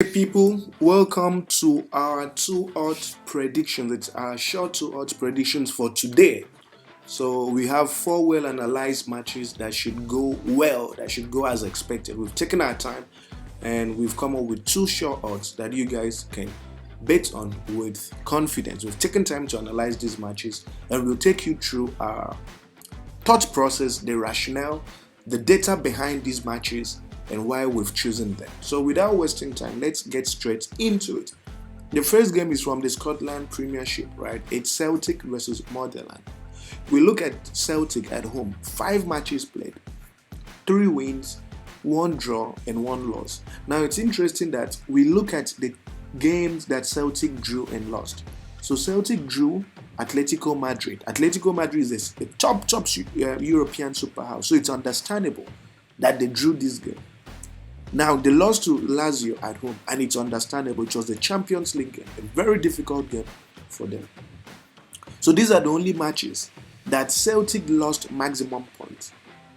Hey people, welcome to our 2 odds predictions. It's our short 2 odds predictions for today. So we have 4 well analyzed matches that should go well, that should go as expected. We've taken our time and we've come up with 2 short odds that you guys can bet on with confidence. We've taken time to analyze these matches and we'll take you through our thought process, the rationale, the data behind these matches, and why we've chosen them. So without wasting time, let's get straight into it. The first game is from the Scotland Premiership, right? It's Celtic versus Motherland. We look at Celtic at home, 5 matches played, 3 wins, 1 draw, and 1 loss. Now it's interesting that we look at the games that Celtic drew and lost. So Celtic drew Atletico Madrid. Atletico Madrid is a top European superhouse, so it's understandable that they drew this game. Now they lost to Lazio at home, and it's understandable. It was the Champions League game, a very difficult game for them. So these are the only matches that Celtic lost maximum points.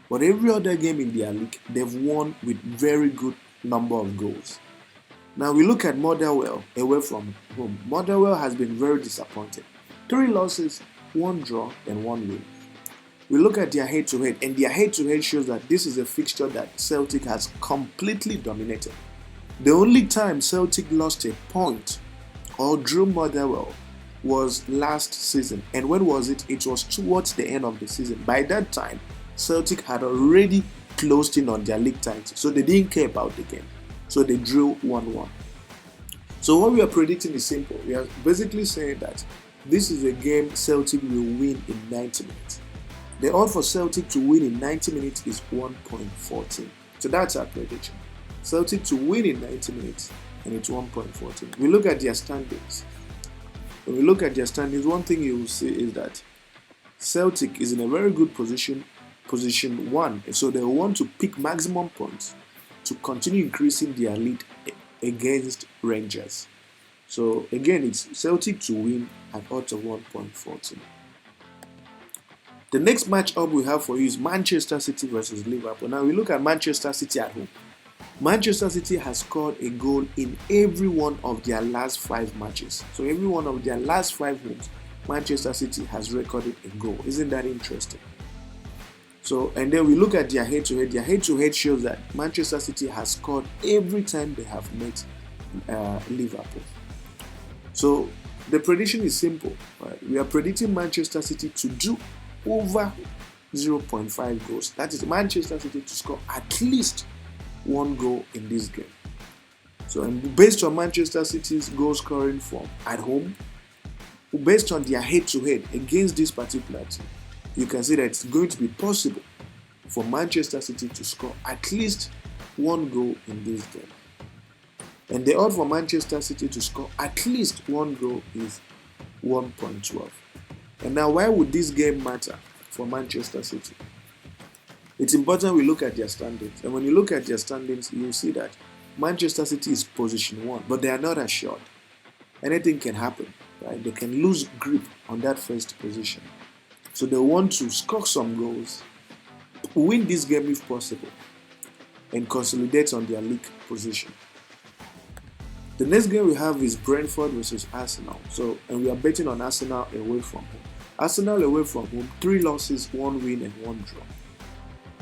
But every other game in their league, they've won with very good number of goals. Now we look at Motherwell away from home. Motherwell has been very disappointed. 3 losses, 1 draw, and 1 win. We look at their head-to-head, and their head-to-head shows that this is a fixture that Celtic has completely dominated. The only time Celtic lost a point or drew Motherwell was last season. And when was it? It was towards the end of the season. By that time, Celtic had already closed in on their league title, so they didn't care about the game. So they drew 1-1. So what we are predicting is simple. We are basically saying that this is a game Celtic will win in 90 minutes. The odds for Celtic to win in 90 minutes is 1.14. So that's our prediction. Celtic to win in 90 minutes, and it's 1.14. We look at their standings. When we look at their standings, one thing you will see is that Celtic is in a very good position 1. So they want to pick maximum points to continue increasing their lead against Rangers. So again, it's Celtic to win at odds of 1.14. The next matchup we have for you is Manchester City versus Liverpool. Now we look at Manchester City at home. Manchester City has scored a goal in every one of their last 5 matches. So every one of their last 5 games, Manchester City has recorded a goal. Isn't that interesting? So, and then we look at their head-to-head. Their head-to-head shows that Manchester City has scored every time they have met Liverpool. So the prediction is simple. Right? We are predicting Manchester City to do over 0.5 goals. That is Manchester City to score at least 1 goal in this game. So, and based on Manchester City's goal scoring form at home, based on their head-to-head against this particular team, you can see that it's going to be possible for Manchester City to score at least 1 goal in this game. And the odds for Manchester City to score at least 1 goal is 1.12. And now, why would this game matter for Manchester City? It's important we look at their standings. And when you look at their standings, you'll see that Manchester City is position 1, but they are not assured. Anything can happen, right? They can lose grip on that first position. So they want to score some goals, win this game if possible, and consolidate on their league position. The next game we have is Brentford versus Arsenal. So, and we are betting on Arsenal away from home. Arsenal away from home, 3 losses, 1 win, and 1 draw.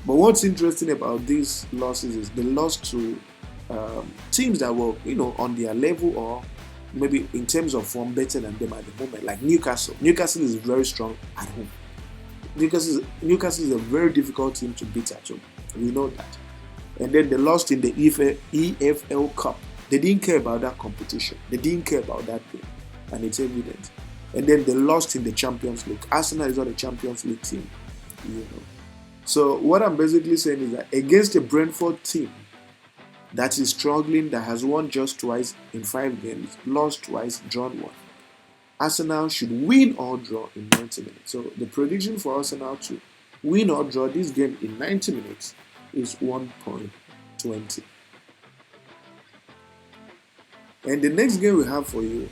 But what's interesting about these losses is they lost to teams that were, on their level or maybe in terms of form better than them at the moment, like Newcastle. Newcastle is very strong at home. Newcastle is a very difficult team to beat at home. We know that. And then they lost in the EFL Cup. They didn't care about that competition. They didn't care about that game. And it's evident. And then they lost in the Champions League. Arsenal is not a Champions League team. So what I'm basically saying is that against a Brentford team that is struggling, that has won just twice in 5 games, lost twice, drawn 1, Arsenal should win or draw in 90 minutes. So the prediction for Arsenal to win or draw this game in 90 minutes is 1.20. And the next game we have for you,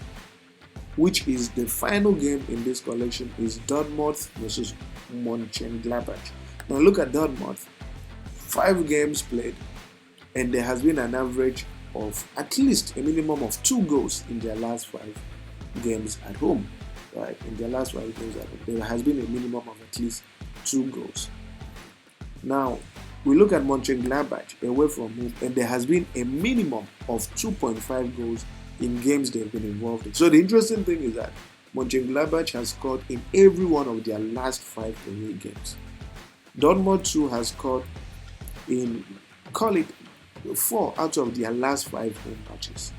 which is the final game in this collection, is Dortmund versus Mönchengladbach. Now look at Dortmund. 5 games played, and there has been an average of at least a minimum of 2 goals in their last 5 games at home. Right, in their last 5 games at home, there has been a minimum of at least 2 goals. Now, we look at Mönchengladbach away from home, and there has been a minimum of 2.5 goals in games they've been involved in. So the interesting thing is that Mönchengladbach has scored in every one of their last 5 away games. Dortmund too has scored in, call it, 4 out of their last 5 home matches.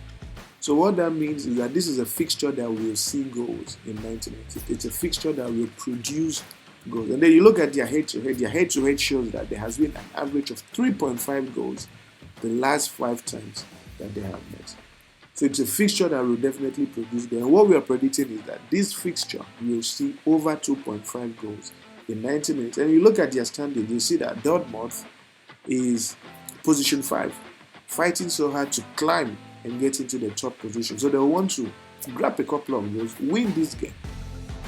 So what that means is that this is a fixture that will see goals in 90 minutes. It's a fixture that will produce goals. And then you look at their head-to-head. Their head-to-head shows that there has been an average of 3.5 goals the last 5 times that they have met. So it's a fixture that will definitely produce goals. And what we are predicting is that this fixture will see over 2.5 goals in 90 minutes. And you look at their standings, you see that Dortmund is position 5, fighting so hard to climb and get into the top position. So they want to grab a couple of goals, win this game.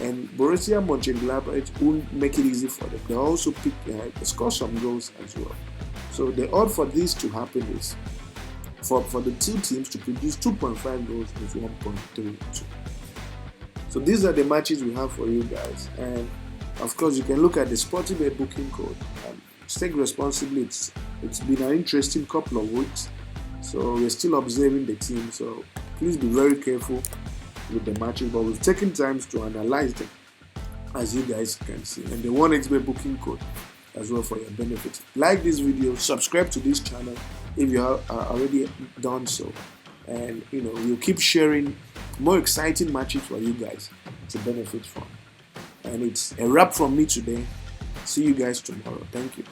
And Borussia Mönchengladbach won't make it easy for them. They also score some goals as well. So the odds for this to happen is for the 2 teams to produce 2.5 goals is 1.32. So these are the matches we have for you guys. And of course, you can look at the Sportybet booking code. Take responsibility. It's been an interesting couple of weeks. So we're still observing the team. So please be very careful with the matches. But we've taken time to analyze them, as you guys can see. And the 1xBet booking code as well for your benefit. Like this video, subscribe to this channel if you are already done so. And we'll keep sharing more exciting matches for you guys to benefit from. And it's a wrap from me today. See you guys tomorrow. Thank you.